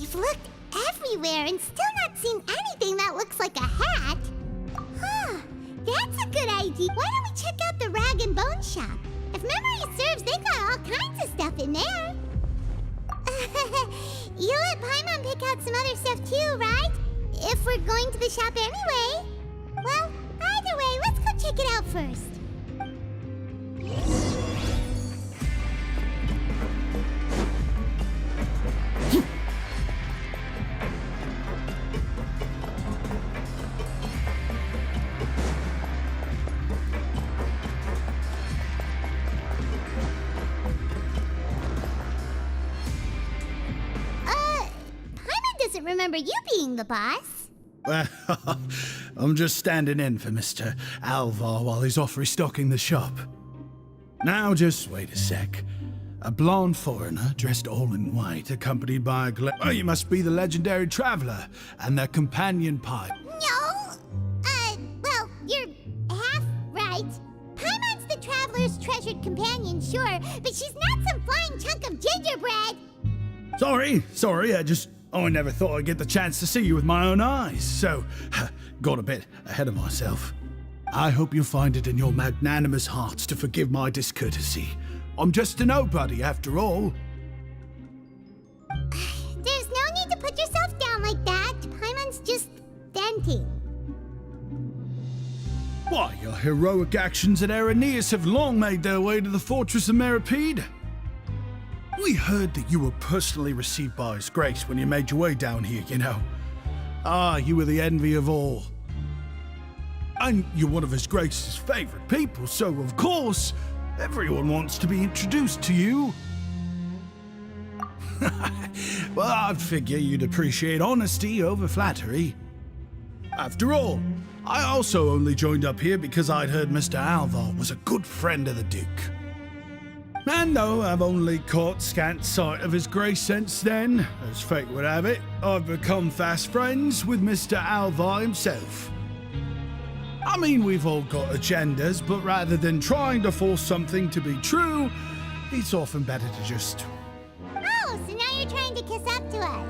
We've looked everywhere and still not seen anything that looks like a hat. Huh, that's a good idea. Why don't we check out the Rag and Bone Shop? If memory serves, they got all kinds of stuff in there. You let Paimon pick out some other stuff too, right? If we're going to the shop anyway. Well, either way, let's go check it out first. Remember you being the boss. Well, I'm just standing in for Mr. Alvar while he's off restocking the shop. Now, just wait a sec. A blonde foreigner, dressed all in white, accompanied by a Oh, you must be the legendary traveler and their companion pipe. No! Well, you're half right. Paimon's the traveler's treasured companion, sure, but she's not some flying chunk of gingerbread. Sorry, I never thought I'd get the chance to see you with my own eyes, so got a bit ahead of myself. I hope you find it in your magnanimous hearts to forgive my discourtesy. I'm just a nobody, after all. There's no need to put yourself down like that. Paimon's just venting. Why, your heroic actions at Araneus have long made their way to the fortress of Meripede. We heard that you were personally received by His Grace when you made your way down here, you know. You were the envy of all. And you're one of His Grace's favorite people, so of course, everyone wants to be introduced to you. Well, I'd figure you'd appreciate honesty over flattery. After all, I also only joined up here because I'd heard Mr. Alvar was a good friend of the Duke. And though I've only caught scant sight of His Grace since then, as fate would have it, I've become fast friends with Mr. Alvar himself. I mean, we've all got agendas, but rather than trying to force something to be true, it's often better to just... Oh, so now you're trying to kiss up to us.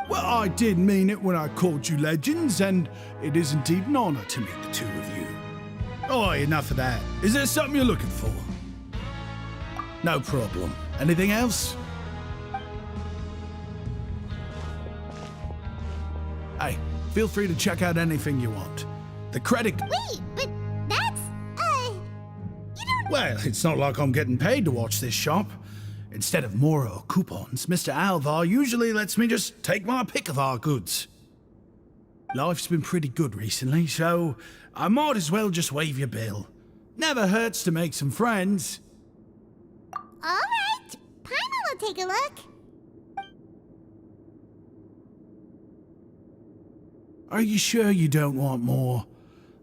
Well, I did mean it when I called you legends, and it is indeed an honor to meet the two of you. Oh, enough of that. Is there something you're looking for? No problem. Anything else? Hey, feel free to check out anything you want. The credit... Wait, but that's, you don't... Well, it's not like I'm getting paid to watch this shop. Instead of more or coupons, Mr. Alvar usually lets me just take my pick of our goods. Life's been pretty good recently, so I might as well just waive your bill. Never hurts to make some friends. All right, Paimon will take a look. Are you sure you don't want more?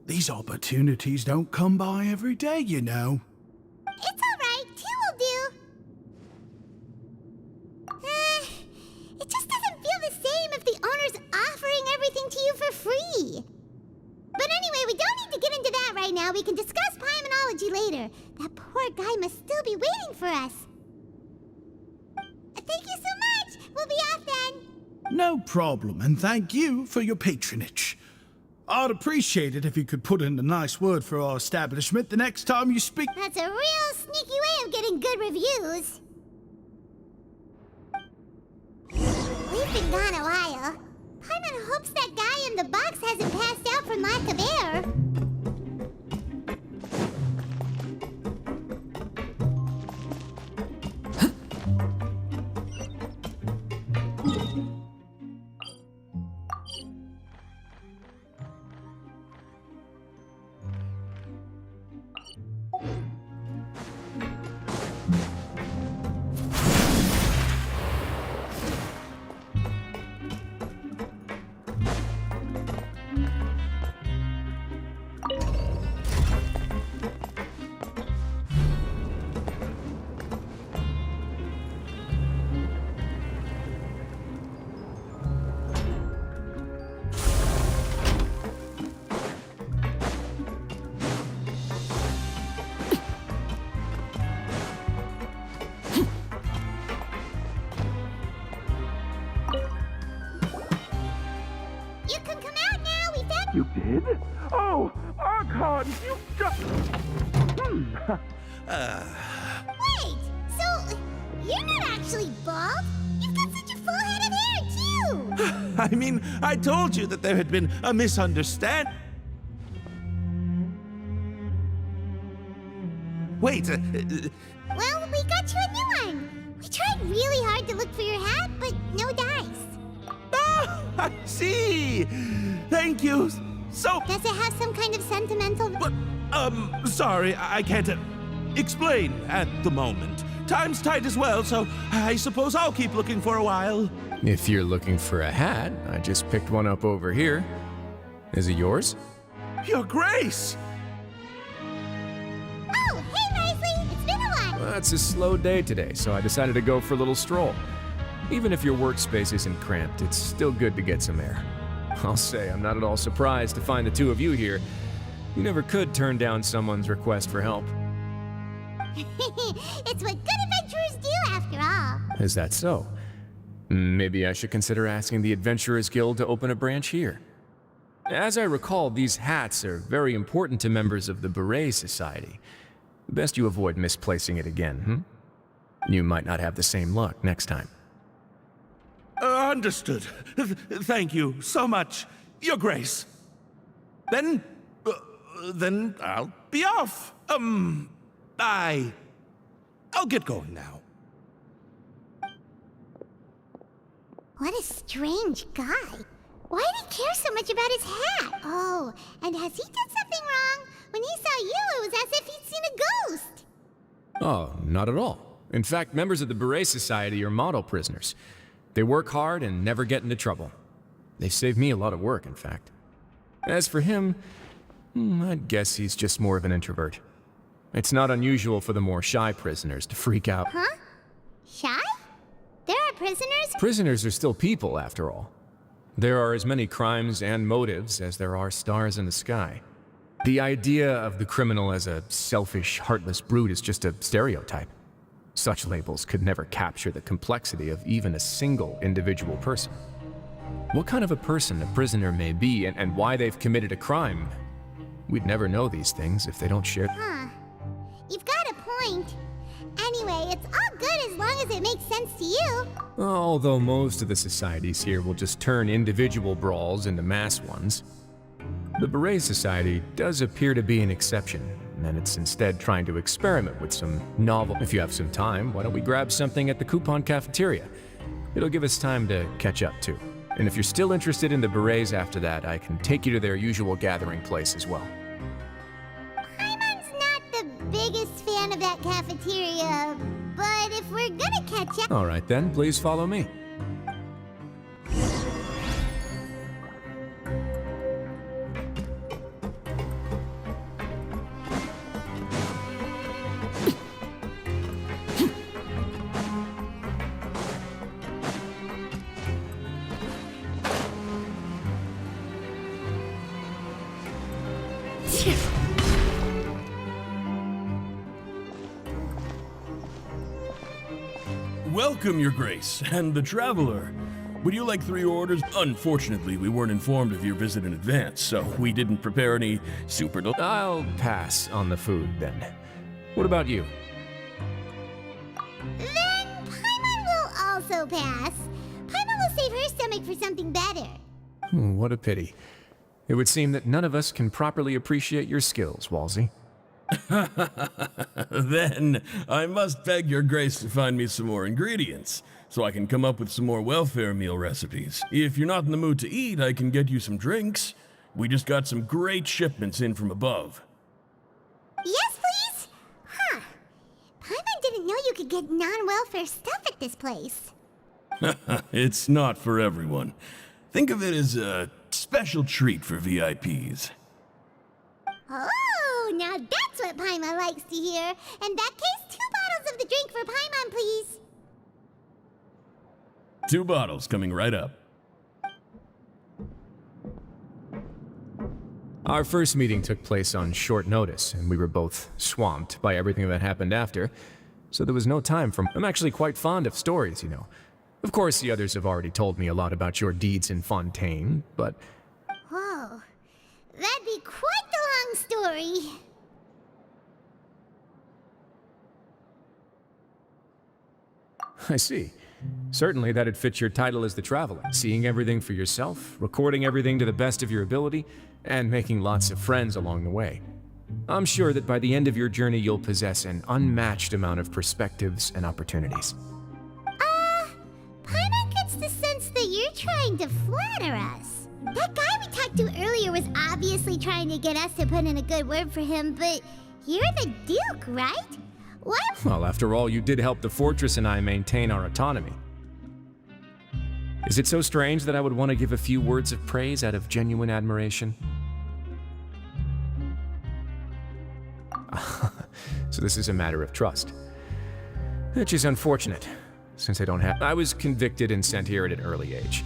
These opportunities don't come by every day, you know. It's all right, 2 will do. It just doesn't feel the same if the owner's offering everything to you for free. But anyway, we don't need to get into that right now. We can discuss Paimonology later. That poor guy must still be waiting for us. Thank you so much. We'll be off then. No problem, and thank you for your patronage. I'd appreciate it if you could put in a nice word for our establishment the next time you speak. That's a real sneaky way of getting good reviews. We've been gone a while. Paimon hopes that guy in the box hasn't passed out from lack of air. Oh, Archon, you just... Wait, so you're not actually bald? You've got such a full head of hair, too! I mean, I told you that there had been a misunderstanding. Wait, Well, we got you a new one. We tried really hard to look for your hat, but no dice. I see! Thank you. So, Does it have some kind of sentimental... but, sorry, I can't explain at the moment. Time's tight as well, so I suppose I'll keep looking for a while. If you're looking for a hat, I just picked one up over here. Is it yours? Your Grace! Oh, hey, Risley! It's been a while! Well, it's a slow day today, so I decided to go for a little stroll. Even if your workspace isn't cramped, it's still good to get some air. I'll say I'm not at all surprised to find the two of you here. You never could turn down someone's request for help. It's what good adventurers do, after all. Is that so? Maybe I should consider asking the Adventurers Guild to open a branch here. As I recall, these hats are very important to members of the Beret Society. Best you avoid misplacing it again, You might not have the same luck next time. Understood. Thank you so much, Your Grace. Then I'll be off. I'll get going now. What a strange guy. Why did he care so much about his hat? Oh, and has he done something wrong? When he saw you, it was as if he'd seen a ghost. Oh, not at all. In fact, members of the Beret Society are model prisoners. They work hard and never get into trouble. They save me a lot of work, in fact. As for him, I'd guess he's just more of an introvert. It's not unusual for the more shy prisoners to freak out. Huh? Shy? There are prisoners? Prisoners are still people, after all. There are as many crimes and motives as there are stars in the sky. The idea of the criminal as a selfish, heartless brute is just a stereotype. Such labels could never capture the complexity of even a single individual person. What kind of a person a prisoner may be and why they've committed a crime, we'd never know these things if they don't share. Huh. You've got a point. Anyway, it's all good as long as it makes sense to you. Although most of the societies here will just turn individual brawls into mass ones. The Beret Society does appear to be an exception, and it's instead trying to experiment with some novel. If you have some time, why don't we grab something at the Coupon Cafeteria? It'll give us time to catch up too. And if you're still interested in the Berets after that, I can take you to their usual gathering place as well. Paimon's not the biggest fan of that cafeteria, but if we're gonna catch up... All right then, please follow me. Welcome, Your Grace, and the Traveler. Would you like 3 orders? Unfortunately, we weren't informed of your visit in advance, so we didn't prepare any super... I'll pass on the food then. What about you? Then Paimon will also pass. Paimon will save her stomach for something better. What a pity. It would seem that none of us can properly appreciate your skills, Walsey. Then I must beg Your Grace to find me some more ingredients, so I can come up with some more welfare meal recipes. If you're not in the mood to eat, I can get you some drinks. We just got some great shipments in from above. Yes, please? Huh. Paimon didn't know you could get non-welfare stuff at this place. It's not for everyone. Think of it as a special treat for VIPs. Oh, now that's what Paimon likes to hear. In that case, 2 bottles of the drink for Paimon, please. 2 bottles coming right up. Our first meeting took place on short notice, and we were both swamped by everything that happened after, so there was no time for... I'm actually quite fond of stories, you know. Of course, the others have already told me a lot about your deeds in Fontaine, but... Whoa. That'd be quite the long story. I see. Certainly that'd fit your title as the Traveler. Seeing everything for yourself, recording everything to the best of your ability, and making lots of friends along the way. I'm sure that by the end of your journey you'll possess an unmatched amount of perspectives and opportunities. Paimon gets the sense that you're trying to flatter us. That guy we talked to earlier was obviously trying to get us to put in a good word for him, but you're the Duke, right? What? Well, after all, you did help the Fortress and I maintain our autonomy. Is it so strange that I would want to give a few words of praise out of genuine admiration? So this is a matter of trust. Which is unfortunate, since I don't have... I was convicted and sent here at an early age.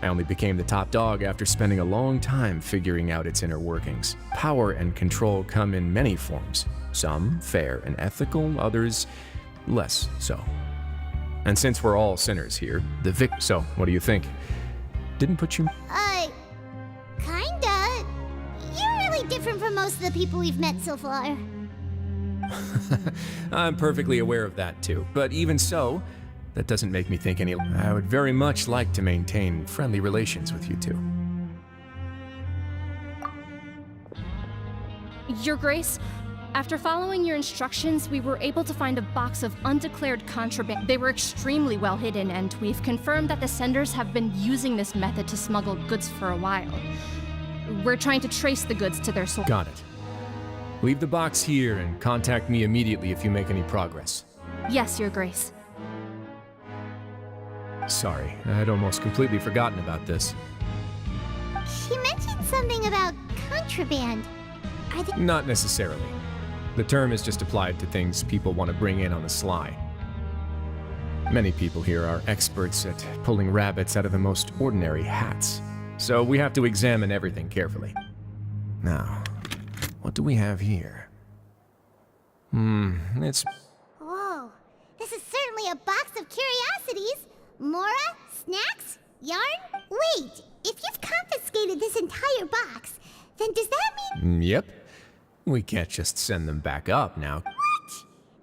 I only became the top dog after spending a long time figuring out its inner workings. Power and control come in many forms. Some fair and ethical, others less so. And since we're all sinners here, So, what do you think? Didn't put you... Kinda. You're really different from most of the people we've met so far. I'm perfectly aware of that too. But even so, that doesn't make me think any... I would very much like to maintain friendly relations with you two. Your Grace, after following your instructions, we were able to find a box of undeclared contraband. They were extremely well hidden, and we've confirmed that the senders have been using this method to smuggle goods for a while. We're trying to trace the goods to their source. Got it. Leave the box here and contact me immediately if you make any progress. Yes, Your Grace. Sorry, I'd almost completely forgotten about this. She mentioned something about contraband. Are they... Not necessarily. The term is just applied to things people want to bring in on the sly. Many people here are experts at pulling rabbits out of the most ordinary hats, so we have to examine everything carefully. Now, what do we have here? It's... Whoa, this is certainly a box of curiosities. Mora? Snacks? Yarn? Wait, if you've confiscated this entire box, then does that mean... Yep. We can't just send them back up now. What?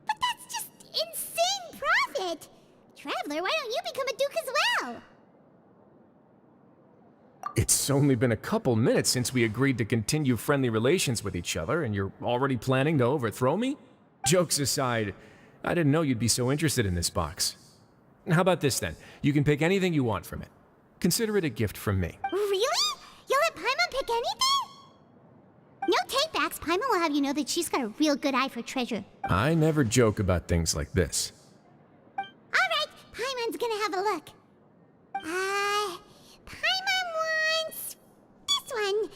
But that's just insane profit! Traveler, why don't you become a Duke as well? It's only been a couple minutes since we agreed to continue friendly relations with each other, and you're already planning to overthrow me? Jokes aside, I didn't know you'd be so interested in this box. How about this then? You can pick anything you want from it. Consider it a gift from me. Really? You'll let Paimon pick anything? No take-backs. Paimon will have you know that she's got a real good eye for treasure. I never joke about things like this. Alright, Paimon's gonna have a look. Paimon wants... this one.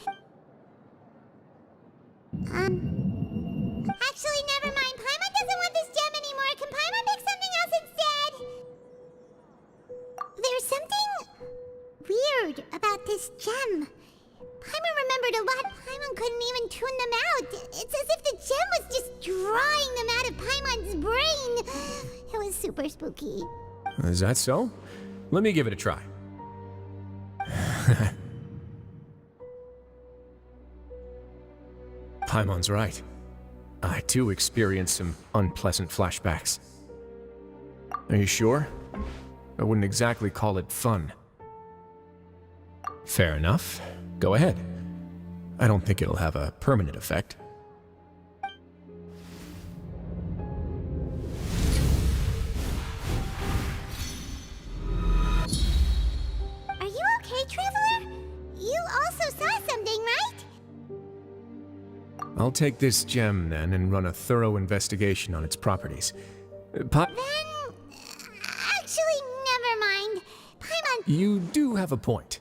Actually, never mind. Paimon doesn't want this gem anymore. Can Paimon pick something else instead? There's something weird about this gem. Paimon remembered a lot. Paimon couldn't even tune them out. It's as if the gem was just drawing them out of Paimon's brain. It was super spooky. Is that so? Let me give it a try. Paimon's right. I too experienced some unpleasant flashbacks. Are you sure? I wouldn't exactly call it fun. Fair enough. Go ahead. I don't think it'll have a permanent effect. Are you okay, Traveler? You also saw something, right? I'll take this gem then and run a thorough investigation on its properties. Then... actually, never mind. Paimon... You do have a point.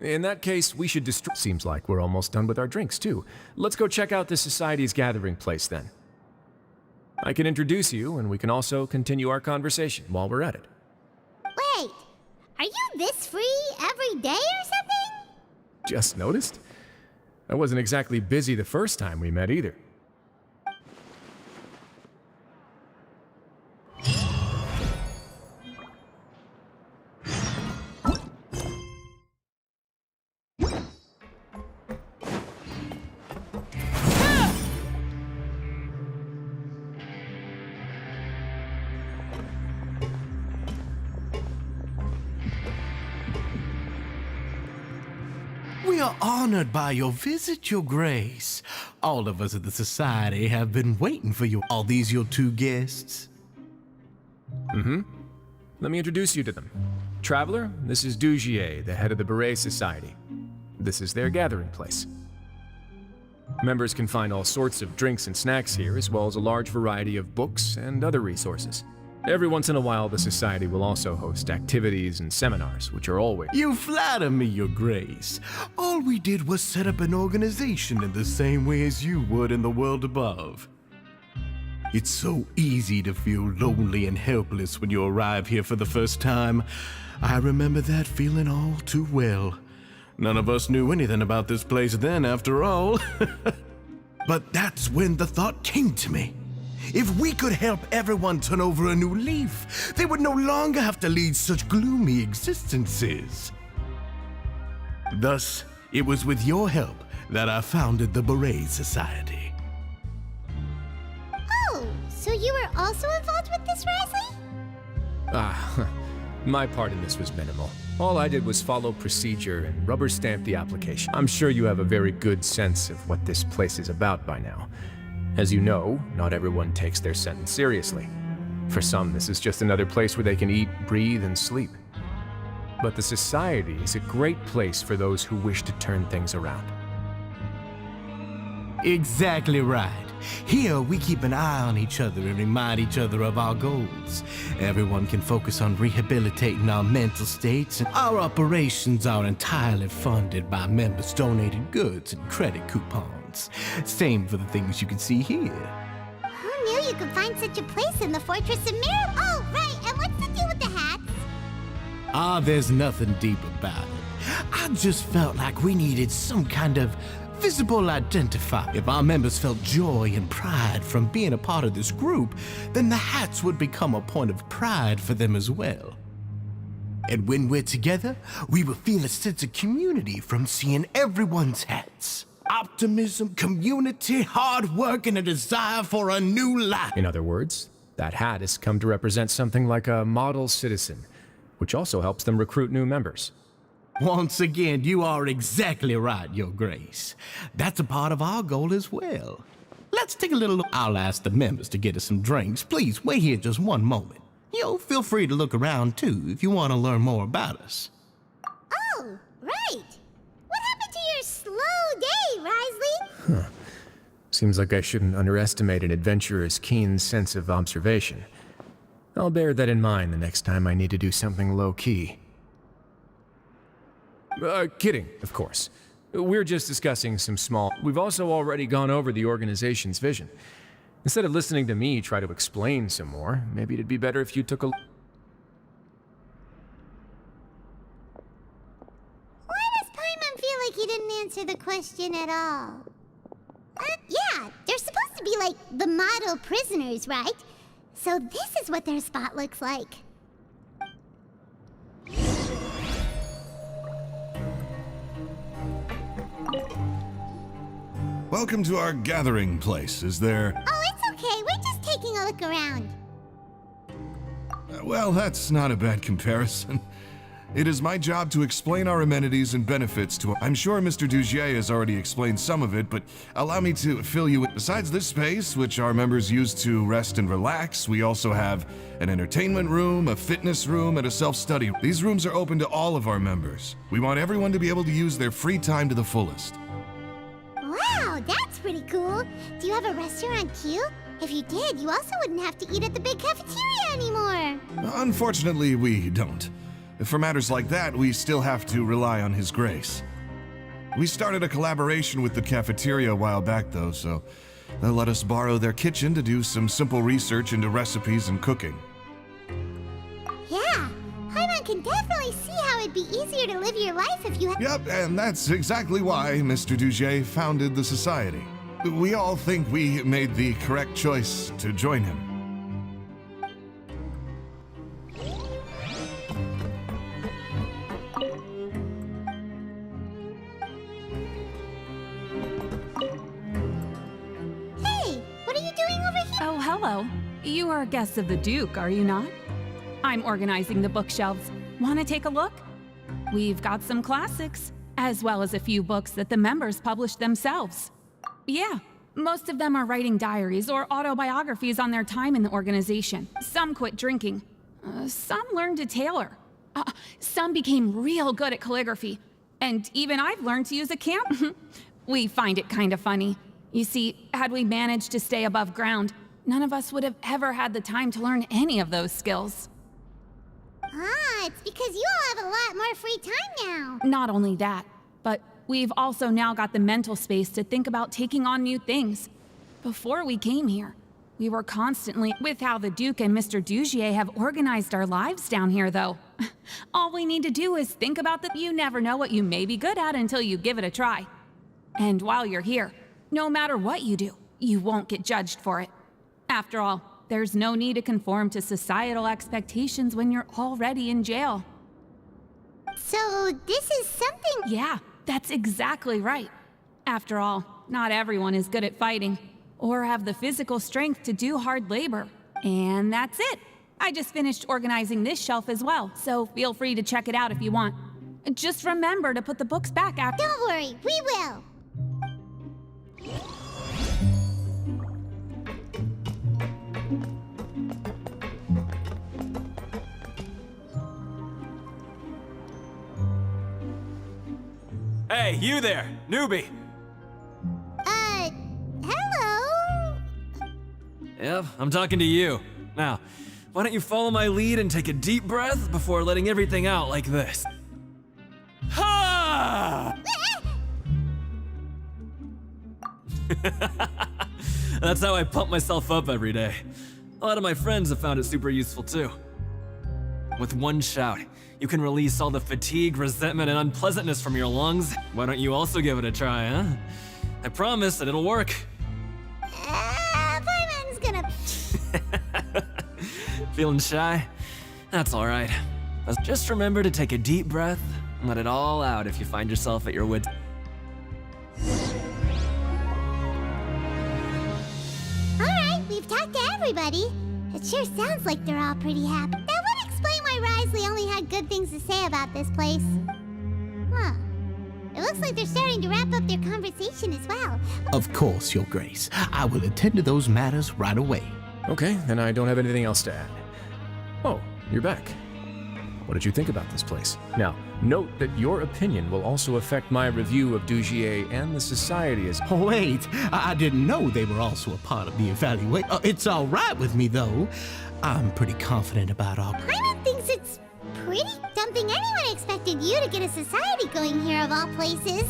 In that case, we should Seems like we're almost done with our drinks, too. Let's go check out the Society's gathering place, then. I can introduce you, and we can also continue our conversation while we're at it. Wait, are you this free every day or something? Just noticed? I wasn't exactly busy the first time we met, either. are honored by your visit, Your Grace. All of us at the Society have been waiting for you. Are these your two guests? Let me introduce you to them. Traveler, this is Dugier, the head of the Beret Society. This is their gathering place. Members can find all sorts of drinks and snacks here, as well as a large variety of books and other resources. Every once in a while, the Society will also host activities and seminars, which are always... You flatter me, Your Grace. All we did was set up an organization in the same way as you would in the world above. It's so easy to feel lonely and helpless when you arrive here for the first time. I remember that feeling all too well. None of us knew anything about this place then, after all. But that's when the thought came to me. If we could help everyone turn over a new leaf, they would no longer have to lead such gloomy existences. Thus, it was with your help that I founded the Beret Society. Oh, so you were also involved with this, Risley? My part in this was minimal. All I did was follow procedure and rubber stamp the application. I'm sure you have a very good sense of what this place is about by now. As you know, not everyone takes their sentence seriously. For some, this is just another place where they can eat, breathe, and sleep. But the Society is a great place for those who wish to turn things around. Exactly right. Here, we keep an eye on each other and remind each other of our goals. Everyone can focus on rehabilitating our mental states, and our operations are entirely funded by members' donated goods and credit coupons. Same for the things you can see here. Who knew you could find such a place in the Fortress of Mirror? Oh, right, and what's the deal with the hats? There's nothing deep about it. I just felt like we needed some kind of visible identifier. If our members felt joy and pride from being a part of this group, then the hats would become a point of pride for them as well. And when we're together, we will feel a sense of community from seeing everyone's hats. Optimism, community, hard work, and a desire for a new life. In other words, that hat has come to represent something like a model citizen, which also helps them recruit new members. Once again, you are exactly right, Your Grace. That's a part of our goal as well. Let's take a little look. I'll ask the members to get us some drinks. Please wait here just one moment. Feel free to look around too if you want to learn more about us. Oh, right. What happened to your slow day, Risley? Seems like I shouldn't underestimate an adventurer's keen sense of observation. I'll bear that in mind the next time I need to do something low-key. Kidding, of course. We're just discussing some small... We've also already gone over the organization's vision. Instead of listening to me try to explain some more, maybe it'd be better if you took a... Why does Paimon feel like he didn't answer the question at all? Yeah, they're supposed to be like the model prisoners, right? So this is what their spot looks like. Welcome to our gathering place. Is there... Oh, it's okay. We're just taking a look around. Well, that's not a bad comparison. It is my job to explain our amenities and benefits to... I'm sure Mr. Dugier has already explained some of it, but allow me to fill you in. Besides this space, which our members use to rest and relax, we also have an entertainment room, a fitness room, and a self-study. These rooms are open to all of our members. We want everyone to be able to use their free time to the fullest. Wow, that's pretty cool. Do you have a restaurant too? If you did, you also wouldn't have to eat at the big cafeteria anymore. Unfortunately, we don't. For matters like that, we still have to rely on His Grace. We started a collaboration with the cafeteria a while back, though, so they'll let us borrow their kitchen to do some simple research into recipes and cooking. Yeah, Paimon can definitely see how it'd be easier to live your life if you had... Yep, and that's exactly why Mr. Dugier founded the Society. We all think we made the correct choice to join him. Hey, what are you doing over here? Oh, hello. You are guests of the Duke, are you not? I'm organizing the bookshelves. Want to take a look? We've got some classics. as well as a few books that the members published themselves. Yeah, most of them are writing diaries or autobiographies on their time in the organization. Some quit drinking. Some learned to tailor. Some became real good at calligraphy. And even I've learned to use a camera. We find it kind of funny. You see, had we managed to stay above ground, none of us would have ever had the time to learn any of those skills. Ah, it's because you all have a lot more free time now. Not only that, but we've also now got the mental space to think about taking on new things. Before we came here, we were constantly with how the Duke and Mr. Dugier have organized our lives down here, though. All we need to do is think about that. You never know what you may be good at until you give it a try. And while you're here, no matter what you do, you won't get judged for it. After all, there's no need to conform to societal expectations when you're already in jail. So this is something... Yeah, that's exactly right. After all, not everyone is good at fighting, or have the physical strength to do hard labor. And that's it. I just finished organizing this shelf as well, so feel free to check it out if you want. Just remember to put the books back after— Don't worry, we will. Hey, you there, newbie! Hello? Yep, I'm talking to you. Now, why don't you follow my lead and take a deep breath before letting everything out like this? Ha! That's how I pump myself up every day. A lot of my friends have found it super useful too. With one shout, you can release all the fatigue, resentment, and unpleasantness from your lungs. Why don't you also give it a try, huh? I promise that it'll work. Fireman's gonna... Feeling shy? That's alright. Just remember to take a deep breath and let it all out if you find yourself at your wits. Alright, we've talked to everybody. It sure sounds like they're all pretty happy. That would explain why Risley only had good things to say about this place. Huh. It looks like they're starting to wrap up their conversation as well. Of course, Your Grace. I will attend to those matters right away. Okay, then I don't have anything else to add. Oh, you're back. What did you think about this place? Now, note that your opinion will also affect my review of Dugier and the Society as— Oh, wait, I didn't know they were also a part of the evaluation. It's all right with me, though. I'm pretty confident about our— Paimon thinks it's pretty something anyone expected you to get a society going here of all places.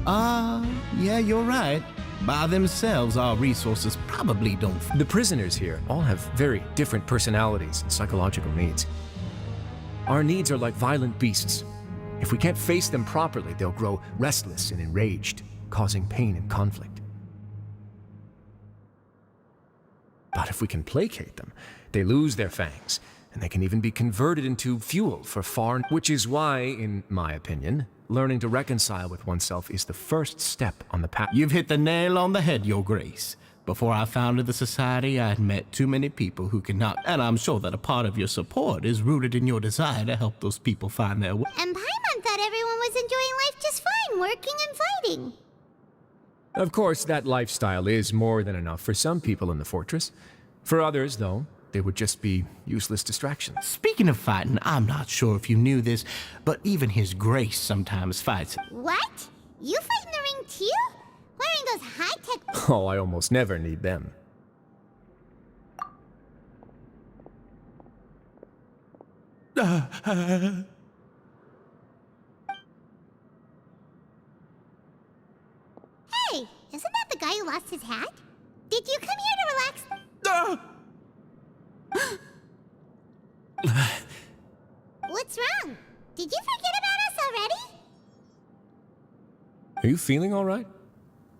Yeah, you're right. By themselves, our resources probably don't— The prisoners here all have very different personalities and psychological needs. Our needs are like violent beasts. If we can't face them properly, they'll grow restless and enraged, causing pain and conflict. But if we can placate them, they lose their fangs, and they can even be converted into fuel for which is why, in my opinion, learning to reconcile with oneself is the first step on the path. You've hit the nail on the head, Your Grace. Before I founded the Society, I had met too many people who could not— and I'm sure that a part of your support is rooted in your desire to help those people find their way. And Paimon thought everyone was enjoying life just fine, working and fighting. Of course, that lifestyle is more than enough for some people in the fortress. For others, though, they would just be useless distractions. Speaking of fighting, I'm not sure if you knew this, but even His Grace sometimes fights. What? You fight in the ring too? Wearing those high-tech... Oh, I almost never need them. Hey, isn't that the guy who lost his hat? Did you come here to relax? What's wrong? Did you forget about us already? Are you feeling all right?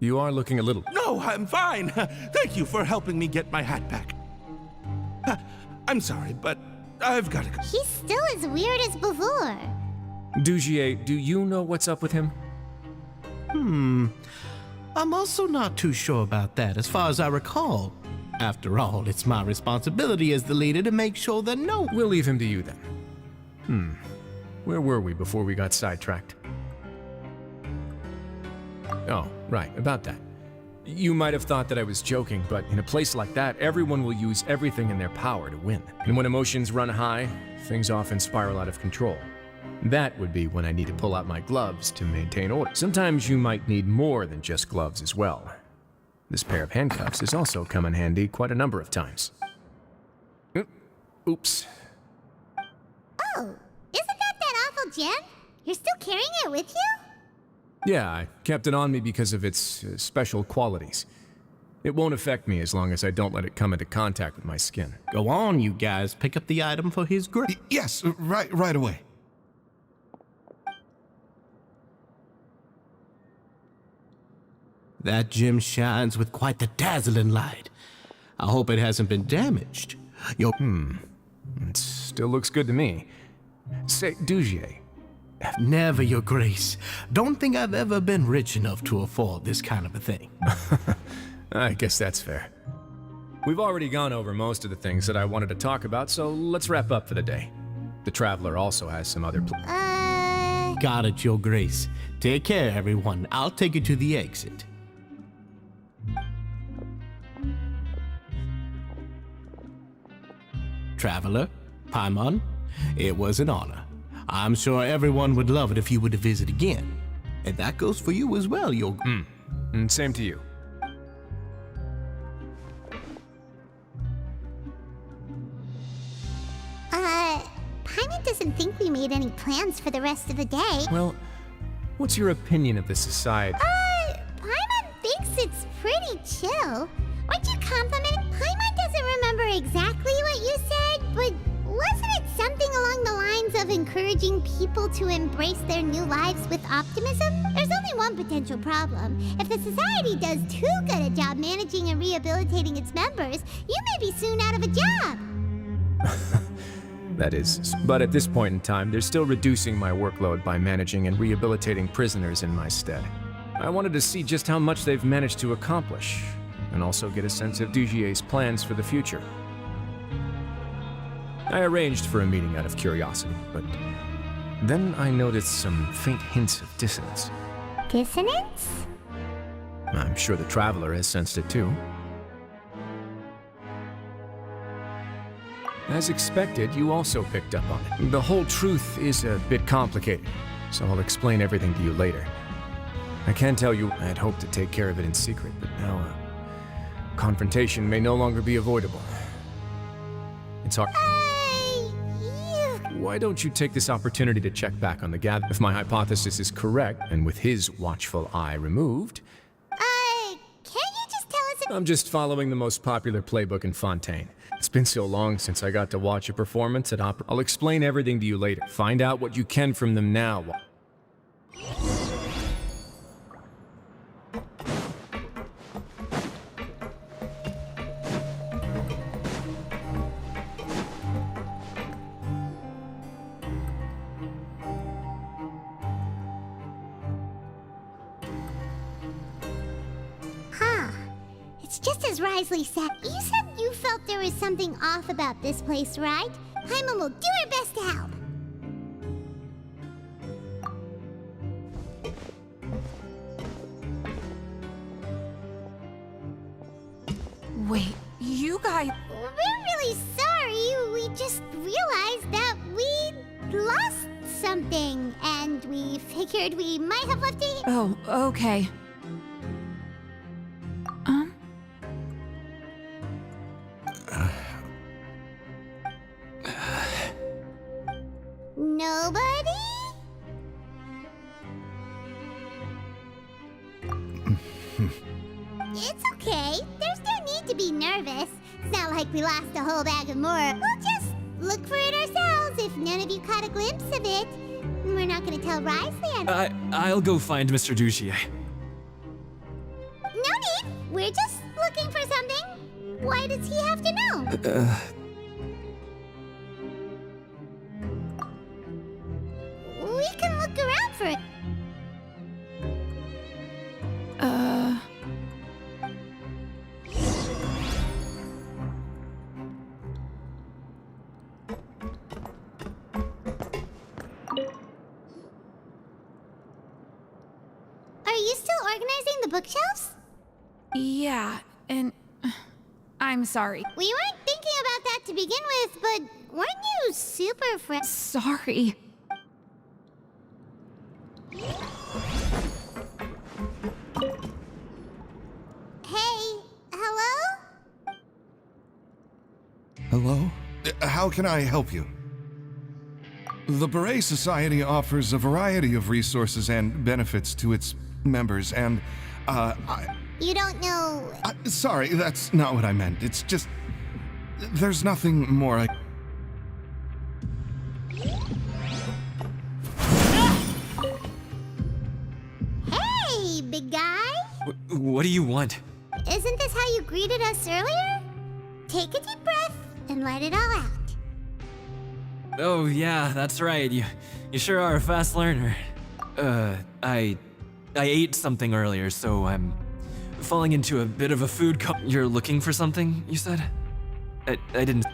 You are looking a little— No, I'm fine. Thank you for helping me get my hat back. I'm sorry, but I've got to go. He's still as weird as before. Dugier, do you know what's up with him? I'm also not too sure about that, as far as I recall. After all, it's my responsibility as the leader to make sure that no— We'll leave him to you then. Where were we before we got sidetracked? Oh, right, about that. You might have thought that I was joking, but in a place like that, everyone will use everything in their power to win. And when emotions run high, things often spiral out of control. That would be when I need to pull out my gloves to maintain order. Sometimes you might need more than just gloves as well. This pair of handcuffs has also come in handy quite a number of times. Oops. Oh, isn't that awful gem? You're still carrying it with you? Yeah, I kept it on me because of its special qualities. It won't affect me as long as I don't let it come into contact with my skin. Go on, you guys. Pick up the item for his grace. Yes, right away. That gem shines with quite the dazzling light. I hope it hasn't been damaged. It still looks good to me. Say, Dugier. Never, Your Grace. Don't think I've ever been rich enough to afford this kind of a thing. I guess that's fair. We've already gone over most of the things that I wanted to talk about, so let's wrap up for the day. The Traveler also has some other Got it, Your Grace. Take care, everyone. I'll take you to the exit. Traveler, Paimon, it was an honor. I'm sure everyone would love it if you were to visit again. And that goes for you as well, Your... And same to you. Paimon doesn't think we made any plans for the rest of the day. Well, what's your opinion of the society? Paimon thinks it's pretty chill. Weren't you complimenting? Paimon doesn't remember exactly what you said, but wasn't it something along the lines of encouraging people to embrace their new lives with optimism? There's only one potential problem. If the society does too good a job managing and rehabilitating its members, you may be soon out of a job. That is, but at this point in time, they're still reducing my workload by managing and rehabilitating prisoners in my stead. I wanted to see just how much they've managed to accomplish, and also get a sense of Dugier's plans for the future. I arranged for a meeting out of curiosity, but then I noticed some faint hints of dissonance. Dissonance? I'm sure the Traveler has sensed it too. As expected, you also picked up on it. The whole truth is a bit complicated, so I'll explain everything to you later. I can tell you I had hoped to take care of it in secret, but now confrontation may no longer be avoidable. It's hard. Why don't you take this opportunity to check back on the gather? If my hypothesis is correct, and with his watchful eye removed... Can't you just tell us... I'm just following the most popular playbook in Fontaine. It's been so long since I got to watch a performance at opera. I'll explain everything to you later. Find out what you can from them now. It's just as Risley said. You said you felt there was something off about this place, right? Paimon will do her best to help. Wait, you guys... We're really sorry. We just realized that we lost something, and we figured we might have left it... Oh, okay. Nobody? It's okay. There's no need to be nervous. It's not like we lost a whole bag of more. We'll just look for it ourselves if none of you caught a glimpse of it. We're not gonna tell Risley. I'll go find Mr. Dugier. No need. We're just looking for something. Why does he have to know? We can look around for it. bookshelves? Yeah, and I'm sorry. We weren't thinking about that to begin with, but weren't you super friends? Sorry. Hey, hello? Hello? How can I help you? The Beret Society offers a variety of resources and benefits to its members, and, You don't know... sorry, that's not what I meant. It's just... there's nothing more I... Hey, big guy? What do you want? Isn't this how you greeted us earlier? Take a deep breath and let it all out. Oh yeah, that's right. You sure are a fast learner. I ate something earlier, so I'm falling into a bit of a food You're looking for something, you said? I didn't...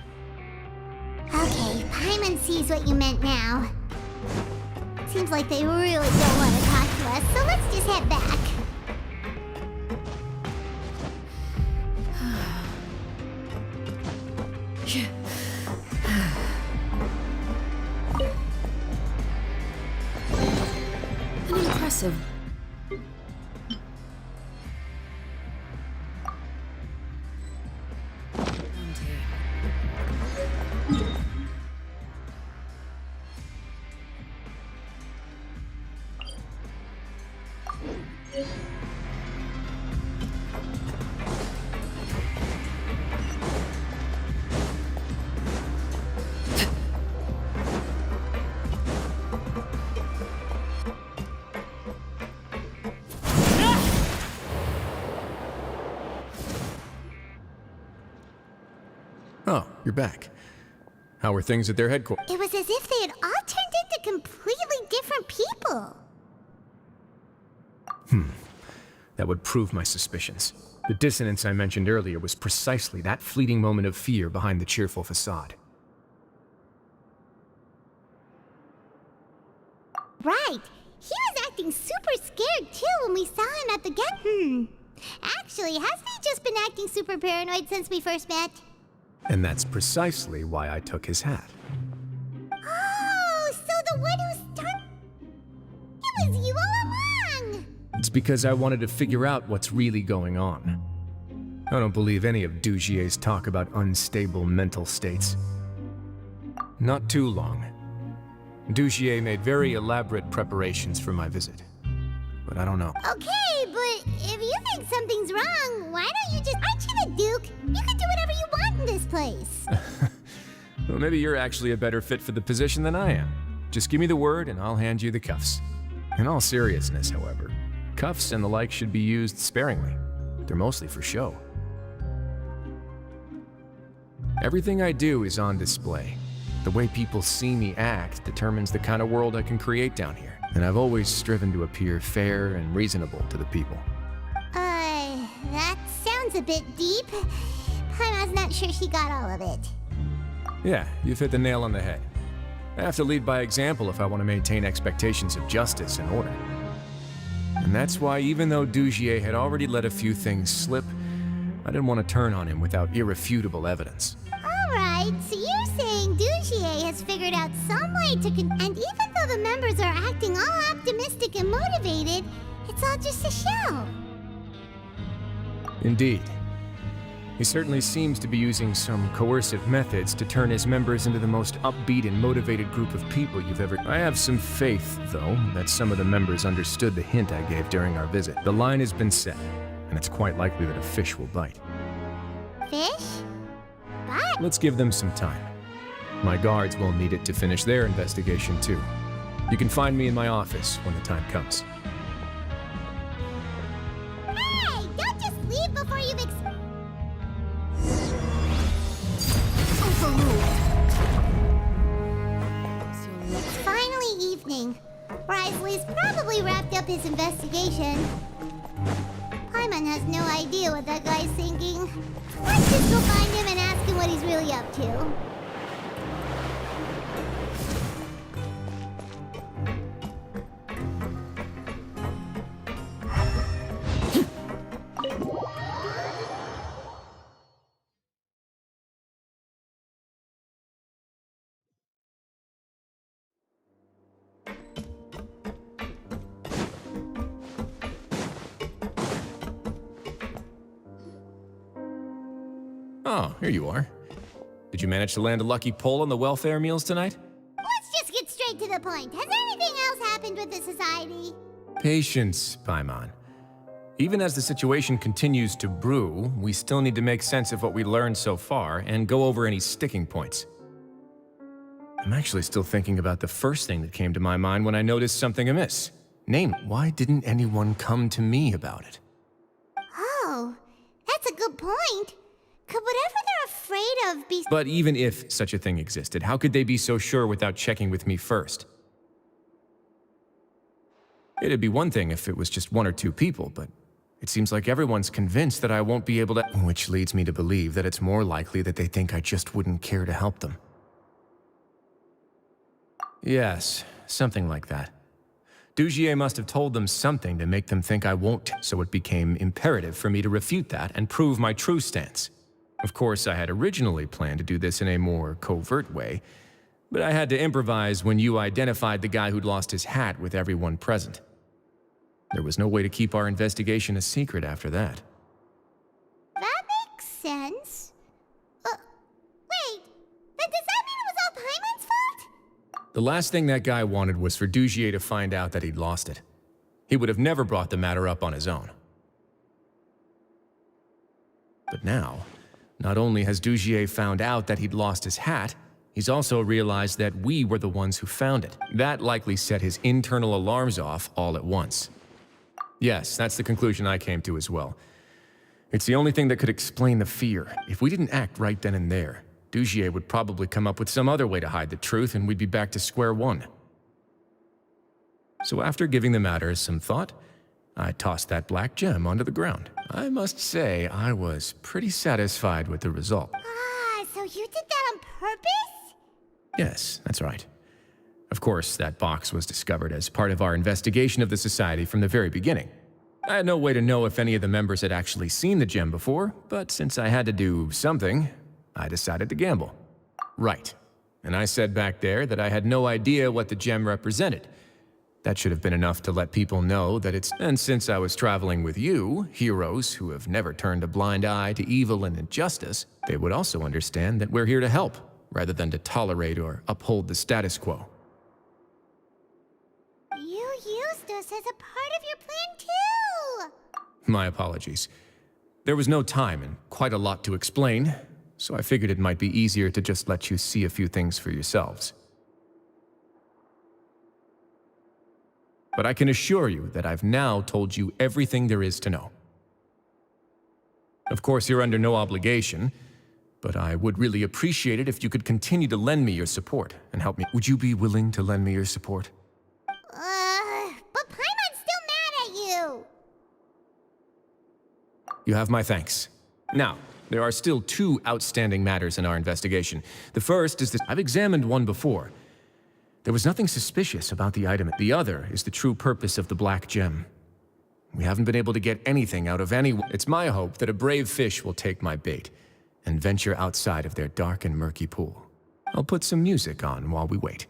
Okay, Paimon sees what you meant now. Seems like they really don't want to talk to us, so let's just head back. Impressive. Oh, you're back. How were things at their headquarters? It was as if they had all turned into completely different people. That would prove my suspicions. The dissonance I mentioned earlier was precisely that fleeting moment of fear behind the cheerful facade. Right. He was acting super scared too when we saw him at the Actually, hasn't he just been acting super paranoid since we first met? And that's precisely why I took his hat. Oh, so the one who started... It was you all along! It's because I wanted to figure out what's really going on. I don't believe any of Dugier's talk about unstable mental states. Not too long. Dugier made very elaborate preparations for my visit. But I don't know. Okay, but if you think something's wrong, why don't you just... Aren't you the Duke? You can do whatever you want in this place. Well, maybe you're actually a better fit for the position than I am. Just give me the word and I'll hand you the cuffs. In all seriousness, however, cuffs and the like should be used sparingly. They're mostly for show. Everything I do is on display. The way people see me act determines the kind of world I can create down here. And I've always striven to appear fair and reasonable to the people. That sounds a bit deep. Paimon's not sure she got all of it. Yeah, you've hit the nail on the head. I have to lead by example if I want to maintain expectations of justice and order. And that's why even though Dugier had already let a few things slip, I didn't want to turn on him without irrefutable evidence. Alright, so you're saying Dugier has figured out some way to and even though the members are acting all optimistic and motivated, it's all just a show. Indeed. He certainly seems to be using some coercive methods to turn his members into the most upbeat and motivated group of people you've ever... I have some faith, though, that some of the members understood the hint I gave during our visit. The line has been set, and it's quite likely that a fish will bite. Fish? But... Let's give them some time. My guards will need it to finish their investigation, too. You can find me in my office when the time comes. Hey! Don't just leave before you've It's finally evening. Risley's probably wrapped up his investigation. Paimon has no idea what that guy's thinking. Let's just go find him and ask him what he's really up to. Oh, here you are. Did you manage to land a lucky pull on the welfare meals tonight? Let's just get straight to the point. Has anything else happened with the society? Patience, Paimon. Even as the situation continues to brew, we still need to make sense of what we learned so far and go over any sticking points. I'm actually still thinking about the first thing that came to my mind when I noticed something amiss. Namely, why didn't anyone come to me about it? Oh, that's a good point. Could whatever they're afraid of be— But even if such a thing existed, how could they be so sure without checking with me first? It'd be one thing if it was just one or two people, but it seems like everyone's convinced that I won't be able to— Which leads me to believe that it's more likely that they think I just wouldn't care to help them. Yes, something like that. Dugier must have told them something to make them think I won't, so it became imperative for me to refute that and prove my true stance. Of course, I had originally planned to do this in a more covert way, but I had to improvise when you identified the guy who'd lost his hat with everyone present. There was no way to keep our investigation a secret after that. That makes sense. Wait, then does that mean it was all Paimon's fault? The last thing that guy wanted was for Dugier to find out that he'd lost it. He would have never brought the matter up on his own. But now, not only has Dugier found out that he'd lost his hat, he's also realized that we were the ones who found it. That likely set his internal alarms off all at once. Yes, that's the conclusion I came to as well. It's the only thing that could explain the fear. If we didn't act right then and there, Dugier would probably come up with some other way to hide the truth and we'd be back to square one. So after giving the matter some thought, I tossed that black gem onto the ground. I must say, I was pretty satisfied with the result. Ah, so you did that on purpose? Yes, that's right. Of course, that box was discovered as part of our investigation of the Society from the very beginning. I had no way to know if any of the members had actually seen the gem before, but since I had to do something, I decided to gamble. Right. And I said back there that I had no idea what the gem represented. That should have been enough to let people know that it's— And since I was traveling with you, heroes who have never turned a blind eye to evil and injustice, they would also understand that we're here to help, rather than to tolerate or uphold the status quo. You used us as a part of your plan too! My apologies. There was no time and quite a lot to explain, so I figured it might be easier to just let you see a few things for yourselves. But I can assure you that I've now told you everything there is to know. Of course, you're under no obligation, but I would really appreciate it if you could continue to lend me your support and help me. Would you be willing to lend me your support? But Paimon's still mad at you! You have my thanks. Now, there are still two outstanding matters in our investigation. The first is that I've examined one before. There was nothing suspicious about the item. The other is the true purpose of the black gem. We haven't been able to get anything out of anyone. It's my hope that a brave fish will take my bait and venture outside of their dark and murky pool. I'll put some music on while we wait.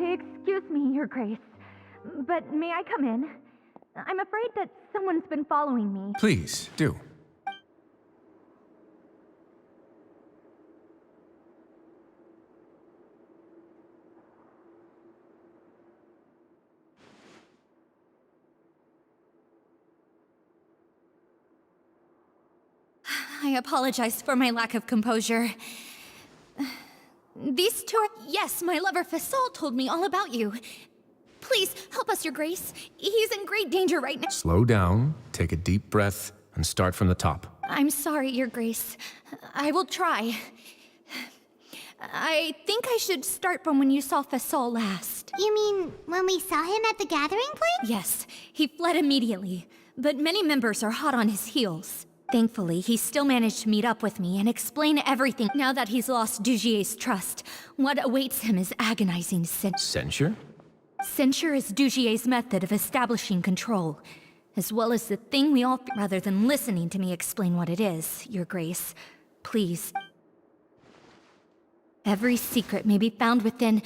Excuse me, Your Grace, but may I come in? I'm afraid that someone's been following me. Please, do. I apologize for my lack of composure. These two are— Yes, my lover Fasol told me all about you. Please, help us, Your Grace. He's in great danger right now. Slow down, take a deep breath, and start from the top. I'm sorry, Your Grace. I will try. I think I should start from when you saw Fasol last. You mean when we saw him at the gathering place? Yes, he fled immediately, but many members are hot on his heels. Thankfully, he still managed to meet up with me and explain everything. Now that he's lost Dugier's trust, what awaits him is agonizing Censure? Censure is Dugier's method of establishing control, as well as the thing we all— Rather than listening to me explain what it is, Your Grace, please. Every secret may be found within—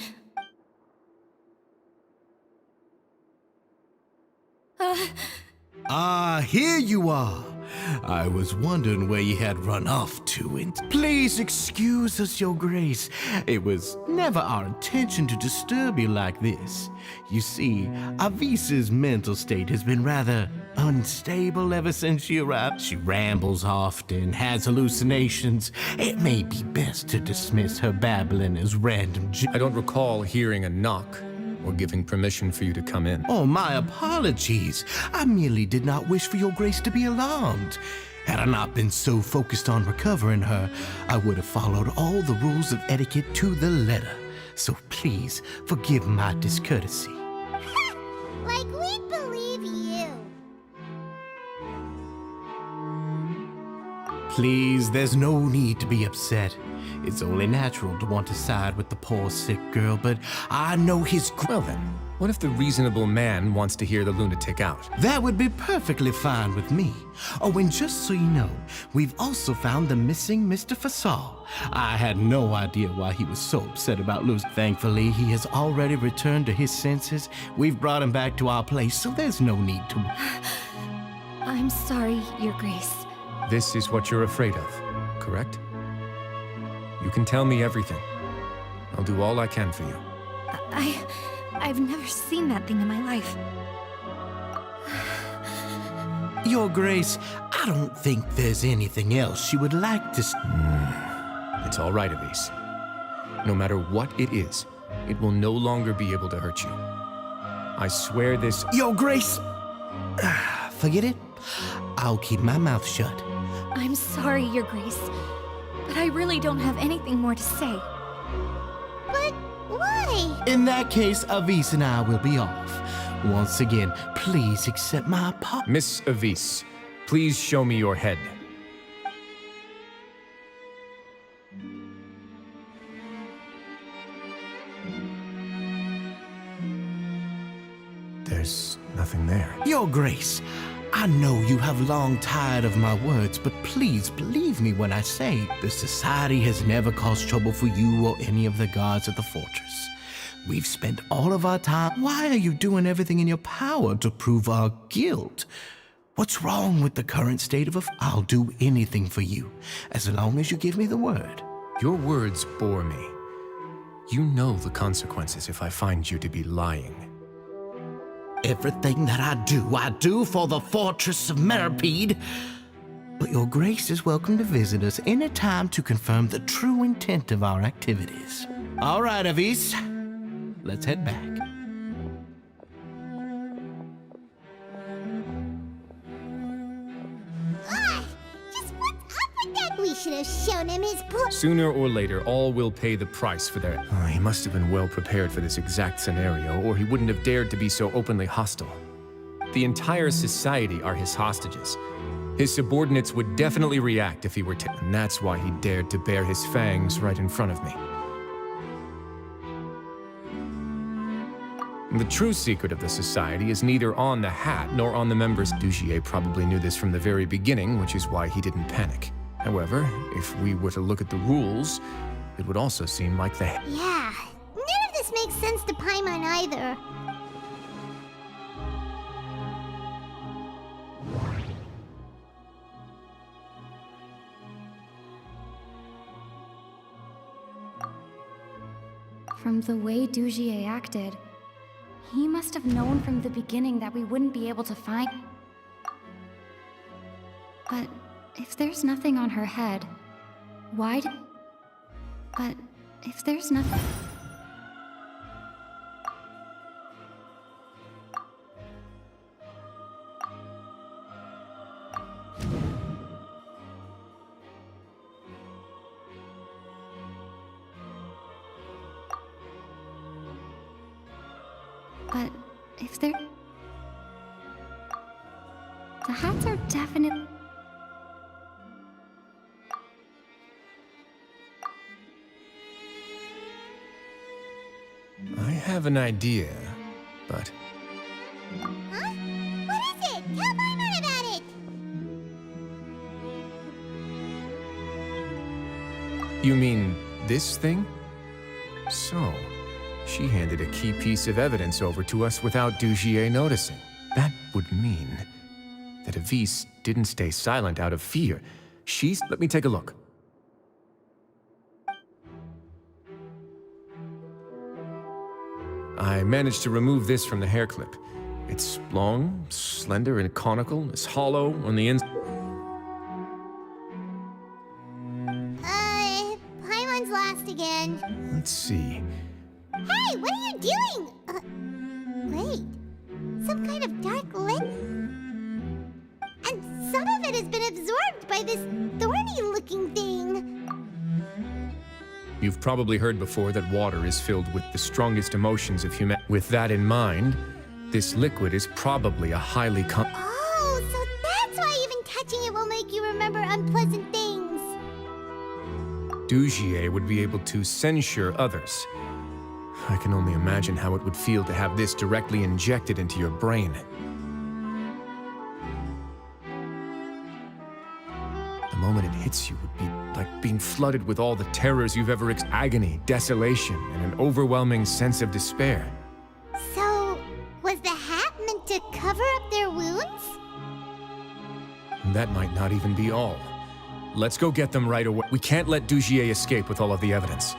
Here you are. I was wondering where you had run off to, and please excuse us, Your Grace. It was never our intention to disturb you like this. You see, Avisa's mental state has been rather unstable ever since she arrived. She rambles often, has hallucinations. It may be best to dismiss her babbling as random. I don't recall hearing a knock or giving permission for you to come in. Oh, my apologies. I merely did not wish for Your Grace to be alarmed. Had I not been so focused on recovering her, I would have followed all the rules of etiquette to the letter. So please, forgive my discourtesy. Like we'd believe you. Please, there's no need to be upset. It's only natural to want to side with the poor sick girl, but I know his— Well then, what if the reasonable man wants to hear the lunatic out? That would be perfectly fine with me. Oh, and just so you know, we've also found the missing Mr. Fasol. I had no idea why he was so upset about losing. Thankfully, he has already returned to his senses. We've brought him back to our place, so there's no need to— I'm sorry, Your Grace. This is what you're afraid of, correct? You can tell me everything. I'll do all I can for you. I've never seen that thing in my life. Your Grace, I don't think there's anything else you would like to— It's all right, Avise. No matter what it is, it will no longer be able to hurt you. I swear this— Your Grace! Forget it. I'll keep my mouth shut. I'm sorry, Your Grace, but I really don't have anything more to say. But why? In that case, Avise and I will be off. Once again, please accept my apology. Miss Avise, please show me your head. There's nothing there. Your Grace, I know you have long tired of my words, but please believe me when I say the Society has never caused trouble for you or any of the guards at the fortress. We've spent all of our time— Why are you doing everything in your power to prove our guilt? What's wrong with the current state of— I'll do anything for you, as long as you give me the word. Your words bore me. You know the consequences if I find you to be lying. Everything that I do for the Fortress of Meripede. But Your Grace is welcome to visit us any time to confirm the true intent of our activities. All right, Avise. Let's head back. Just what's up with that? We should have shown him his book. Sooner or later, all will pay the price for their— he must have been well prepared for this exact scenario, or he wouldn't have dared to be so openly hostile. The entire society are his hostages. His subordinates would definitely react if he were and that's why he dared to bare his fangs right in front of me. The true secret of the society is neither on the hat nor on the members. Dugier probably knew this from the very beginning, which is why he didn't panic. However, if we were to look at the rules, it would also seem like the— Yeah, none of this makes sense to Paimon either. From the way Dugier acted, he must have known from the beginning that we wouldn't be able to find— But if there's nothing on her head, why d— But if there's nothing— But if they're... The hats are definitely... I have an idea, but... Huh? What is it? Tell Paimon about it! You mean this thing? So, she handed a key piece of evidence over to us without Dugier noticing. That would mean that Avise didn't stay silent out of fear. Let me take a look. I managed to remove this from the hair clip. It's long, slender, and conical. It's hollow on the inside. Paimon's lost again. Let's see. Hey, what are you doing? Wait. Some kind of dark lit? And some of it has been absorbed by this thorny-looking thing. You've probably heard before that water is filled with the strongest emotions of humanity. With that in mind, this liquid is probably a highly Oh, so that's why even touching it will make you remember unpleasant things. Dugier would be able to censure others. I can only imagine how it would feel to have this directly injected into your brain. The moment it hits you would be like being flooded with all the terrors you've ever experienced. Agony, desolation, and an overwhelming sense of despair. So, was the hat meant to cover up their wounds? And that might not even be all. Let's go get them right away. We can't let Dugier escape with all of the evidence.